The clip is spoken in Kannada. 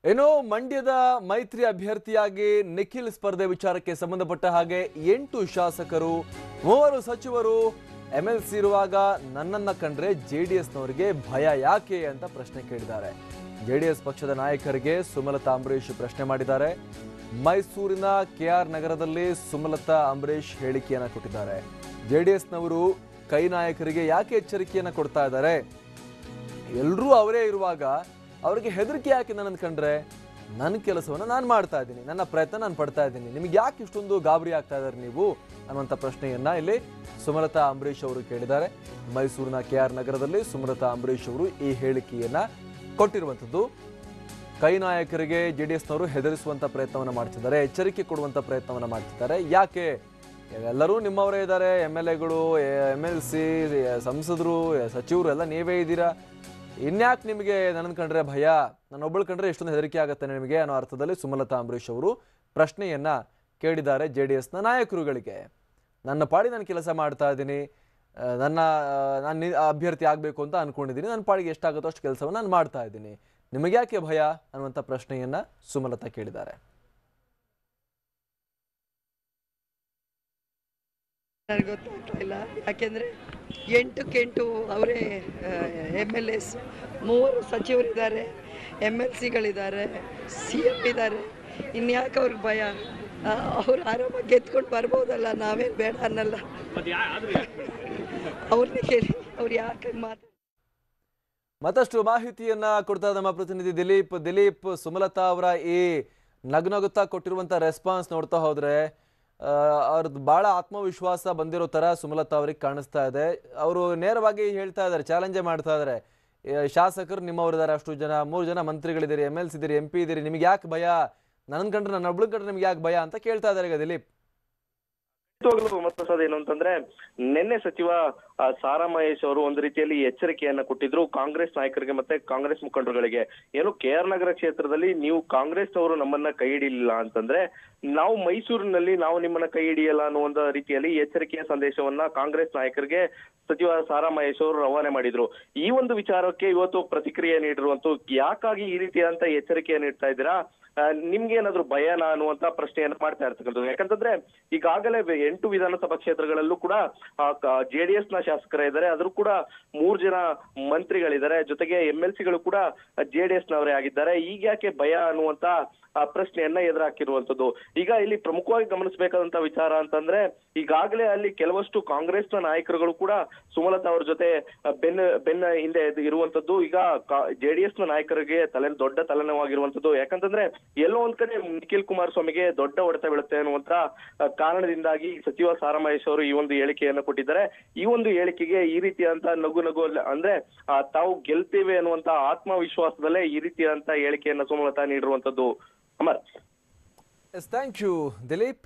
ಏನೋ ಮಂಡ್ಯದ ಮೈತ್ರಿ ಅಭ್ಯರ್ಥಿಯಾಗಿ ನಿಖಿಲ್ ಸ್ಪರ್ಧೆ ವಿಚಾರಕ್ಕೆ ಸಂಬಂಧಪಟ್ಟ ಹಾಗೆ 8 ಶಾಸಕರು 3 ಸಚಿವರು ಎಂಎಲ್ಸಿ ಇರುವಾಗ ನನ್ನನ್ನ ಕಂಡ್ರೆ ಜೆಡಿಎಸ್ನವರಿಗೆ ಭಯ ಯಾಕೆ ಅಂತ ಪ್ರಶ್ನೆ ಕೇಳಿದ್ದಾರೆ. ಜೆಡಿಎಸ್ ಪಕ್ಷದ ನಾಯಕರಿಗೆ ಸುಮಲತಾ ಅಂಬರೀಶ್ ಪ್ರಶ್ನೆ ಮಾಡಿದ್ದಾರೆ. ಮೈಸೂರಿನ ಕೆಆರ್ ನಗರದಲ್ಲಿ ಸುಮಲತಾ ಅಂಬರೀಶ್ ಹೇಳಿಕೆಯನ್ನ ಕೊಟ್ಟಿದ್ದಾರೆ. ಜೆಡಿಎಸ್ನವರು ಕೈ ನಾಯಕರಿಗೆ ಯಾಕೆ ಎಚ್ಚರಿಕೆಯನ್ನ ಕೊಡ್ತಾ ಇದ್ದಾರೆ? ಎಲ್ಲರೂ ಅವರೇ ಇರುವಾಗ ಅವರಿಗೆ ಹೆದರಿಕೆ ಯಾಕೆ ನನ್ನನ್ನು ಕಂಡ್ರೆ? ನನ್ನ ಕೆಲಸವನ್ನು ನಾನು ಮಾಡ್ತಾ ಇದ್ದೀನಿ, ನನ್ನ ಪ್ರಯತ್ನ ನಾನು ಪಡ್ತಾ ಇದ್ದೀನಿ, ನಿಮಗೆ ಯಾಕೆ ಇಷ್ಟೊಂದು ಗಾಬರಿ ಆಗ್ತಾ ಇದ್ದಾರೆ ನೀವು ಅನ್ನುವಂಥ ಪ್ರಶ್ನೆಯನ್ನ ಇಲ್ಲಿ ಸುಮಲತಾ ಅಂಬರೀಶ್ ಅವರು ಕೇಳಿದ್ದಾರೆ. ಮೈಸೂರಿನ ಕೆಆರ್ ನಗರದಲ್ಲಿ ಸುಮಲತಾ ಅಂಬರೀಶ್ ಅವರು ಈ ಹೇಳಿಕೆಯನ್ನ ಕೊಟ್ಟಿರುವಂಥದ್ದು. ಕೈ ನಾಯಕರಿಗೆ ಜೆಡಿಎಸ್ನವರು ಹೆದರಿಸುವಂಥ ಪ್ರಯತ್ನವನ್ನು ಮಾಡ್ತಿದ್ದಾರೆ, ಎಚ್ಚರಿಕೆ ಕೊಡುವಂಥ ಪ್ರಯತ್ನವನ್ನು ಮಾಡ್ತಿದ್ದಾರೆ. ಯಾಕೆ? ಎಲ್ಲರೂ ನಿಮ್ಮವರೇ ಇದ್ದಾರೆ, MLAಗಳು, MLC, ಸಂಸದರು, ಸಚಿವರು ಎಲ್ಲ ನೀವೇ ಇದ್ದೀರಾ, ಇನ್ಯಾಕೆ ನಿಮಗೆ ನನ್ನ ಕಂಡ್ರೆ ಭಯ, ನನ್ನೊಬ್ಬಳು ಕಂಡ್ರೆ ಎಷ್ಟೊಂದು ಹೆದರಿಕೆ ಆಗುತ್ತೆ ನಿಮಗೆ ಅನ್ನೋ ಅರ್ಥದಲ್ಲಿ ಸುಮಲತಾ ಅಂಬರೀಶ್ ಅವರು ಪ್ರಶ್ನೆಯನ್ನ ಕೇಳಿದ್ದಾರೆ ಜೆಡಿಎಸ್ನ ನಾಯಕರುಗಳಿಗೆ. ನನ್ನ ಪಾಡಿ ನಾನು ಕೆಲಸ ಮಾಡ್ತಾ ಇದ್ದೀನಿ, ನಾನು ಅಭ್ಯರ್ಥಿ ಆಗಬೇಕು ಅಂತ ಅನ್ಕೊಂಡಿದ್ದೀನಿ, ನನ್ನ ಪಾಡಿಗೆ ಎಷ್ಟಾಗುತ್ತೋ ಅಷ್ಟು ಕೆಲಸವನ್ನು ನಾನು ಮಾಡ್ತಾ ಇದ್ದೀನಿ, ನಿಮಗೆ ಯಾಕೆ ಭಯ ಅನ್ನುವಂಥ ಪ್ರಶ್ನೆಯನ್ನ ಸುಮಲತಾ ಕೇಳಿದ್ದಾರೆ. ಗೊತ್ತಾಗ್ತಿಲ್ಲ, ಯಾಕೆಂದರೆ 8 ಅವರೇ MLAs, 3 ಸಚಿವರಿದ್ದಾರೆ, MLCಗಳಿದ್ದಾರೆ, CM ಇದ್ದಾರೆ. ಇನ್ಯಾಕೆ ಅವ್ರಿಗೆ ಭಯ? ಅವ್ರು ಆರಾಮಾಗಿ ಗೆದ್ಕೊಂಡು ಬರ್ಬೋದಲ್ಲ, ನಾವೇನು ಬೇಡ ಅನ್ನಲ್ಲ. ಅವ್ರನ್ನೇ ಕೇಳಿ ಅವ್ರು ಯಾಕೆ ಮತ್ತಷ್ಟು ಮಾಹಿತಿಯನ್ನ ಕೊಡ್ತಾ ನಮ್ಮ ಪ್ರತಿನಿಧಿ ದಿಲೀಪ್, ಸುಮಲತಾ ಅವರ ಈ ನಗುತ್ತಾ ಕೊಟ್ಟಿರುವಂತ ರೆಸ್ಪಾನ್ಸ್ ನೋಡ್ತಾ ಹೋದ್ರೆ ಅವ್ರದ್ದು ಬಹಳ ಆತ್ಮವಿಶ್ವಾಸ ಬಂದಿರೋ ತರ ಸುಮಲತಾ ಅವ್ರಿಗೆ ಕಾಣಿಸ್ತಾ ಇದೆ. ಅವರು ನೇರವಾಗಿ ಹೇಳ್ತಾ ಇದ್ದಾರೆ, ಚಾಲೆಂಜೇ ಮಾಡ್ತಾ ಇದ್ದಾರೆ, ಶಾಸಕರು ನಿಮ್ಮವರಿದ್ದಾರೆ, ಅಷ್ಟು ಜನ, 3 ಜನ ಮಂತ್ರಿಗಳಿದ್ದೀರಿ, MLC ಇದ್ದೀರಿ, MP ಇದ್ದೀರಿ, ನಿಮ್ಗೆ ಯಾಕೆ ಭಯ? ನನ್ನ ಕಂಡ್ರೆ, ನನ್ನ ಒಬ್ಳು ಕಂಡ್ರೆ ನಿಮ್ಗೆ ಯಾಕೆ ಭಯ ಅಂತ ಕೇಳ್ತಾ ಇದ್ದಾರೆ ಈಗ ದಿಲೀಪ್. ಪ್ರಸಾದ್, ಏನು ಅಂತಂದ್ರೆ ನಿನ್ನೆ ಸಚಿವ ಸಾರಾ ಮಹೇಶ್ ಅವರು ಒಂದು ರೀತಿಯಲ್ಲಿ ಎಚ್ಚರಿಕೆಯನ್ನ ಕೊಟ್ಟಿದ್ರು ಕಾಂಗ್ರೆಸ್ ನಾಯಕರಿಗೆ ಮತ್ತೆ ಕಾಂಗ್ರೆಸ್ ಮುಖಂಡರುಗಳಿಗೆ. ಏನು KR ನಗರ ಕ್ಷೇತ್ರದಲ್ಲಿ ನೀವು ಕಾಂಗ್ರೆಸ್ ಅವರು ನಮ್ಮನ್ನ ಕೈ ಹಿಡಿಲಿಲ್ಲ ಅಂತಂದ್ರೆ ನಾವು ಮೈಸೂರಿನಲ್ಲಿ ನಾವು ನಿಮ್ಮನ್ನ ಕೈ ಹಿಡಿಯಲ್ಲ ಅನ್ನುವಂತ ರೀತಿಯಲ್ಲಿ ಎಚ್ಚರಿಕೆಯ ಸಂದೇಶವನ್ನ ಕಾಂಗ್ರೆಸ್ ನಾಯಕರಿಗೆ ಸಚಿವ ಸಾರಾ ಮಹೇಶ್ ಅವರು ರವಾನೆ ಮಾಡಿದ್ರು. ಈ ಒಂದು ವಿಚಾರಕ್ಕೆ ಇವತ್ತು ಪ್ರತಿಕ್ರಿಯೆ ನೀಡಿರುವಂತೂ, ಯಾಕಾಗಿ ಈ ರೀತಿಯಾದಂತ ಎಚ್ಚರಿಕೆಯನ್ನು ನೀಡ್ತಾ ಇದ್ದೀರಾ, ನಿಮ್ಗೆ ಏನಾದ್ರು ಭಯನಾ ಅನ್ನುವಂತ ಪ್ರಶ್ನೆಯನ್ನ ಮಾಡ್ತಾ ಇರ್ತಕ್ಕಂಥದ್ದು. ಯಾಕಂತಂದ್ರೆ ಈಗಾಗಲೇ 8 ವಿಧಾನಸಭಾ ಕ್ಷೇತ್ರಗಳಲ್ಲೂ ಕೂಡ JDS ನ ಶಾಸಕರ ಇದ್ದಾರೆ, ಆದ್ರೂ ಕೂಡ 3 ಜನ ಮಂತ್ರಿಗಳಿದ್ದಾರೆ, ಜೊತೆಗೆ MLCಗಳು ಕೂಡ JDS ನವರೇ ಆಗಿದ್ದಾರೆ. ಈಗ ಯಾಕೆ ಭಯ ಅನ್ನುವಂತ ಪ್ರಶ್ನೆಯನ್ನ ಎದುರಾಕಿರುವಂತದ್ದು. ಈಗ ಇಲ್ಲಿ ಪ್ರಮುಖವಾಗಿ ಗಮನಿಸಬೇಕಾದಂತ ವಿಚಾರ ಅಂತಂದ್ರೆ, ಈಗಾಗಲೇ ಅಲ್ಲಿ ಕೆಲವಷ್ಟು ಕಾಂಗ್ರೆಸ್ನ ನಾಯಕರುಗಳು ಕೂಡ ಸುಮಲತಾ ಅವ್ರ ಜೊತೆ ಬೆನ್ನ ಹಿಂದೆ ಇರುವಂತದ್ದು. ಈಗ JDS ನ ನಾಯಕರಿಗೆ ದೊಡ್ಡ ತಲೆನೋವಾಗಿರುವಂತದ್ದು. ಯಾಕಂತಂದ್ರೆ ಎಲ್ಲೋ ಒಂದ್ ಕಡೆ ನಿಖಿಲ್ ಕುಮಾರಸ್ವಾಮಿಗೆ ದೊಡ್ಡ ಹೊಡೆತ ಬೀಳುತ್ತೆ ಅನ್ನುವಂತ ಕಾರಣದಿಂದಾಗಿ ಸಚಿವ ಸಾರಾ ಮಹೇಶ್ ಅವರು ಈ ಒಂದು ಹೇಳಿಕೆಯನ್ನು ಕೊಟ್ಟಿದ್ದಾರೆ. ಈ ಒಂದು ಹೇಳಿಕೆಗೆ ಈ ರೀತಿಯಂತ ನಗು ಅಂದ್ರೆ ತಾವು ಗೆಲ್ತೇವೆ ಅನ್ನುವಂತ ಆತ್ಮವಿಶ್ವಾಸದಲ್ಲೇ ಈ ರೀತಿಯಂತ ಹೇಳಿಕೆಯನ್ನ ಸುಮಲತಾ ನೀಡಿರುವಂತದ್ದು. Amar, thank you Dilip.